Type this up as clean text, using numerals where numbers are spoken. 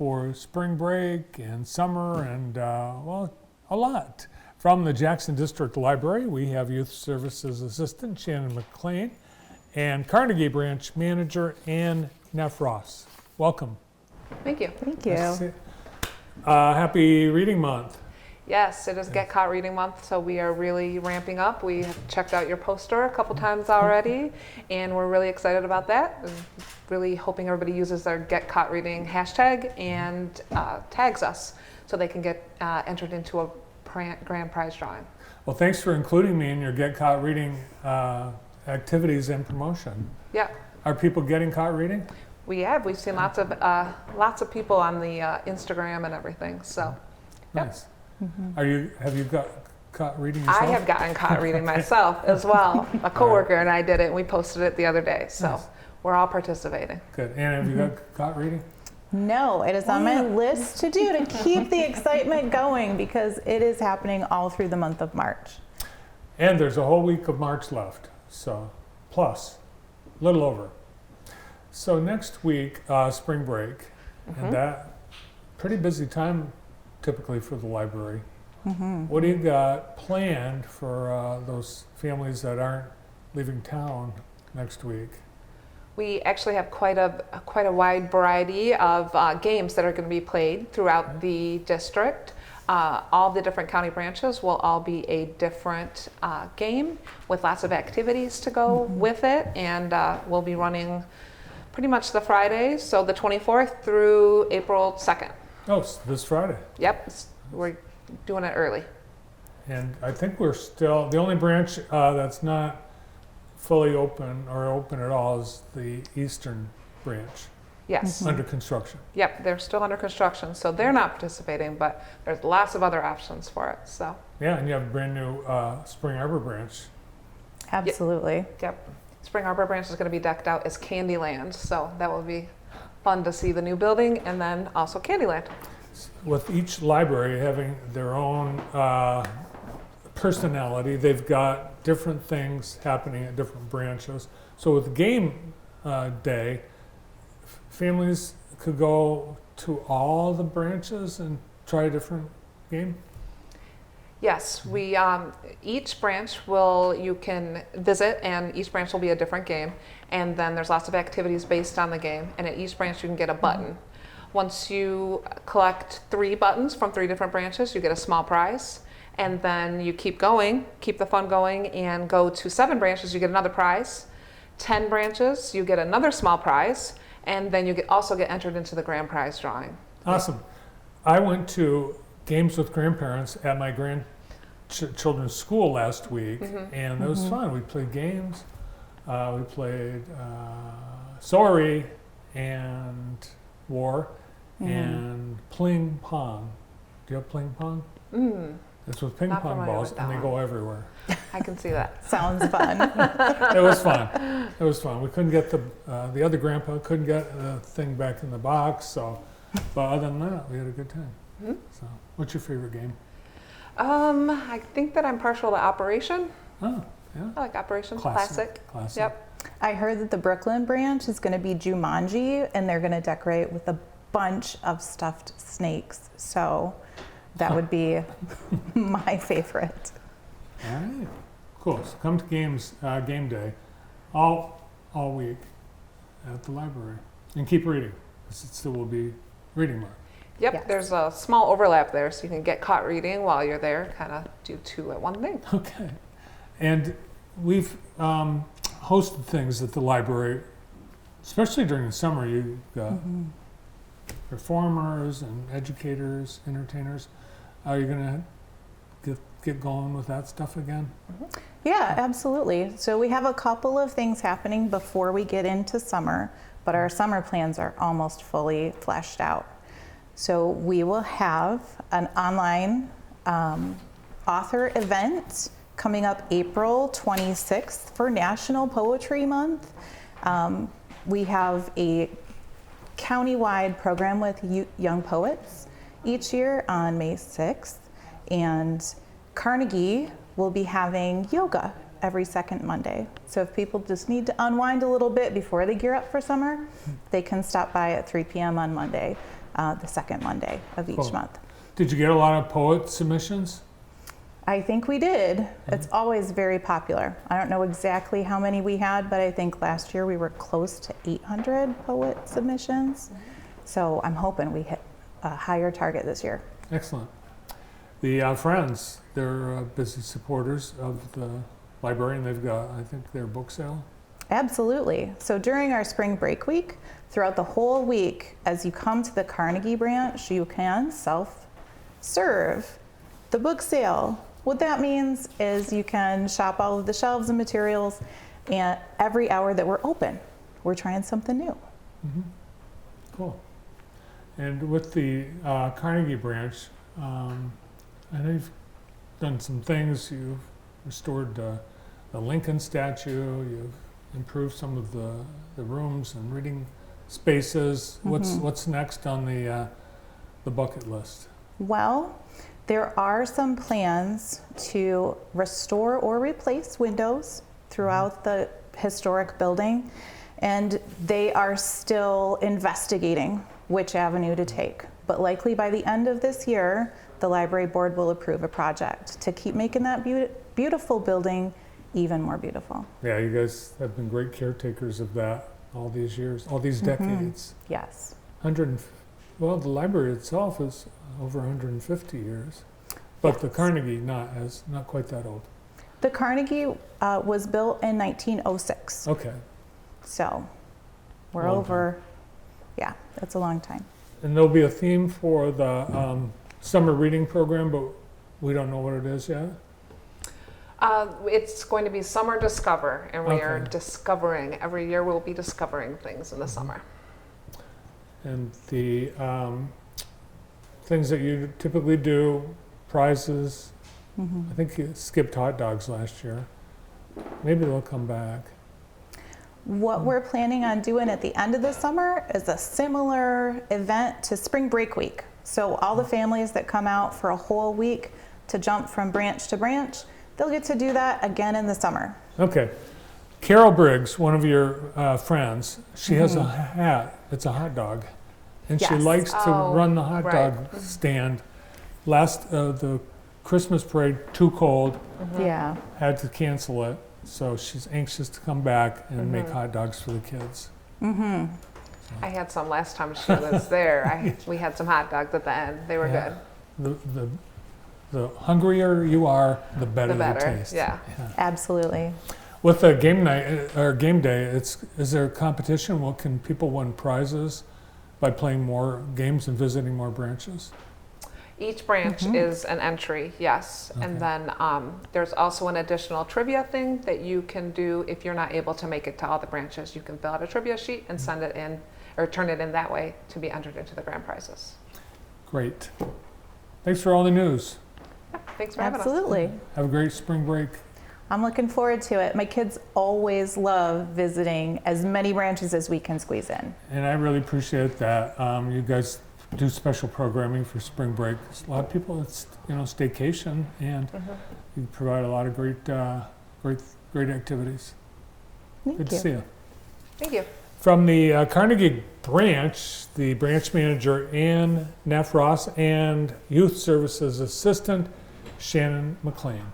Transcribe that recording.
for spring break and summer and, well, a lot. From the Jackson District Library, we have Youth Services Assistant Shannon McLean and Carnegie Branch Manager Ann Neff Ross. Welcome. Thank you. Thank you. Happy Reading Month. Yes, it is Get Caught Reading Month, so we are really ramping up. We have checked out your poster a couple times already, and we're really excited about that. And really hoping everybody uses their Get Caught Reading hashtag and tags us so they can get entered into a grand prize drawing. Well, thanks for including me in your Get Caught Reading activities and promotion. Yeah. Are people getting caught reading? We've seen lots of people on the Instagram and everything. So, nice. Yep. Have you got caught reading yourself? I have gotten caught reading myself as well. A coworker and I did it, and we posted it the other day. So nice. We're all participating. Good. Anna, have you got caught reading? No, it is on my list to do to keep the excitement going because it is happening all through the month of March. And there's a whole week of March left, so plus, a little over. So next week, spring break, and that pretty busy time typically for the library. What do you got planned for those families that aren't leaving town next week? We actually have quite a wide variety of games that are going to be played throughout the district. All the different county branches will all be a different game with lots of activities to go with it, and we'll be running pretty much the Fridays, so the 24th through April 2nd. Oh, it's this Friday. Yep, we're doing it early. And I think we're still, the only branch that's not fully open or open at all is the eastern branch. Yes. Under construction. Yep, they're still under construction, so they're not participating, but there's lots of other options for it. So. Yeah, and you have a brand new Spring Arbor branch. Absolutely. Yep. Spring Arbor branch is going to be decked out as Candyland, so that will be fun to see the new building and then also Candyland. With each library having their own personality, they've got different things happening at different branches. So with game day, families could go to all the branches and try a different game? Yes, we each branch you can visit, and each branch will be a different game. And then there's lots of activities based on the game. And at each branch, you can get a button. Once you collect 3 buttons from 3 different branches, you get a small prize. And then you keep going, keep the fun going, and go to 7 branches, you get another prize. 10 branches, you get another small prize. And then you also get entered into the grand prize drawing. Awesome. I went to Games with Grandparents at my grandchildren's school last week, and it was fun. We played games. We played Sorry and War and Pling Pong. Do you have Pling Pong? It's with ping pong balls, and they go everywhere. I can see that. Sounds fun. It was fun. It was fun. We couldn't get the other grandpa couldn't get the thing back in the box, so. But other than that, we had a good time. So, what's your favorite game? I think that I'm partial to Operation. Oh, yeah. I like Operation. Classic. Yep. I heard that the Brooklyn branch is going to be Jumanji, and they're going to decorate with a bunch of stuffed snakes. So that would be my favorite. All right. Cool. So come to game day all week at the library. And keep reading. It still will be reading month. Yep, Yes. There's a small overlap there, so you can get caught reading while you're there, kind of do 2 at one thing. Okay. And we've hosted things at the library, especially during the summer. You've got performers and educators, entertainers. Are you going to get going with that stuff again? Yeah, absolutely. So we have a couple of things happening before we get into summer, but our summer plans are almost fully fleshed out. So we will have an online author event coming up April 26th for National Poetry Month. We have a countywide program with young poets each year on May 6th, and Carnegie will be having yoga every second Monday. So if people just need to unwind a little bit before they gear up for summer, they can stop by at 3 p.m. on Monday. the second Monday of each Cool. month. Did you get a lot of poet submissions? I think we did. It's always very popular. I don't know exactly how many we had, but I think last year we were close to 800 poet submissions. So I'm hoping we hit a higher target this year. Excellent. The Friends, they're busy supporters of the library, and they've got, I think, their book sale. Absolutely. So during our spring break week, throughout the whole week, as you come to the Carnegie branch, you can self-serve the book sale. What that means is you can shop all of the shelves and materials, and every hour that we're open, we're trying something new. Cool. And with the Carnegie branch, I know you've done some things. You've restored the Lincoln statue. You've improved some of the rooms and reading spaces. What's next on the bucket list? Well, there are some plans to restore or replace windows throughout the historic building, and they are still investigating which avenue to take. But likely by the end of this year, the library board will approve a project to keep making that beautiful building even more beautiful. Yeah, you guys have been great caretakers of that all these years, all these decades. Yes. Well, the library itself is over 150 years, but the Yes. Carnegie not quite that old. The Carnegie was built in 1906. Okay. So we're Long over, yeah, that's a long time. And there'll be a theme for the summer reading program, but we don't know what it is yet. It's going to be Summer Discover, and we are Okay. discovering. Every year we'll be discovering things in the summer. And the things that you typically do, prizes. I think you skipped hot dogs last year. Maybe they'll come back. What we're planning on doing at the end of the summer is a similar event to Spring Break Week. So all the families that come out for a whole week to jump from branch to branch, they'll get to do that again in the summer. Okay. Carol Briggs, one of your friends, she has a hat. It's a hot dog. And she Yes. likes to Oh, run the hot right. dog stand. The Christmas parade, too cold, Yeah. had to cancel it. So she's anxious to come back and make hot dogs for the kids. Mm-hmm. I had some last time she was there. We had some hot dogs at the end. They were Yeah. good. The hungrier you are, the better The better, they taste. yeah. Absolutely. With the game night or game day, is there a competition? Well, can people win prizes by playing more games and visiting more branches? Each branch is an entry, yes. Okay. And then there's also an additional trivia thing that you can do if you're not able to make it to all the branches. You can fill out a trivia sheet and send it in, or turn it in that way to be entered into the grand prizes. Great. Thanks for all the news. Thanks for having us. Absolutely. Have a great spring break. I'm looking forward to it. My kids always love visiting as many branches as we can squeeze in. And I really appreciate that. You guys do special programming for spring break. A lot of people, it's staycation, and you provide a lot of great activities. Thank Good you. to see you. Thank you. From the Carnegie branch, the branch manager, Ann Neff Ross, and Youth Services Assistant, Shannon McLean.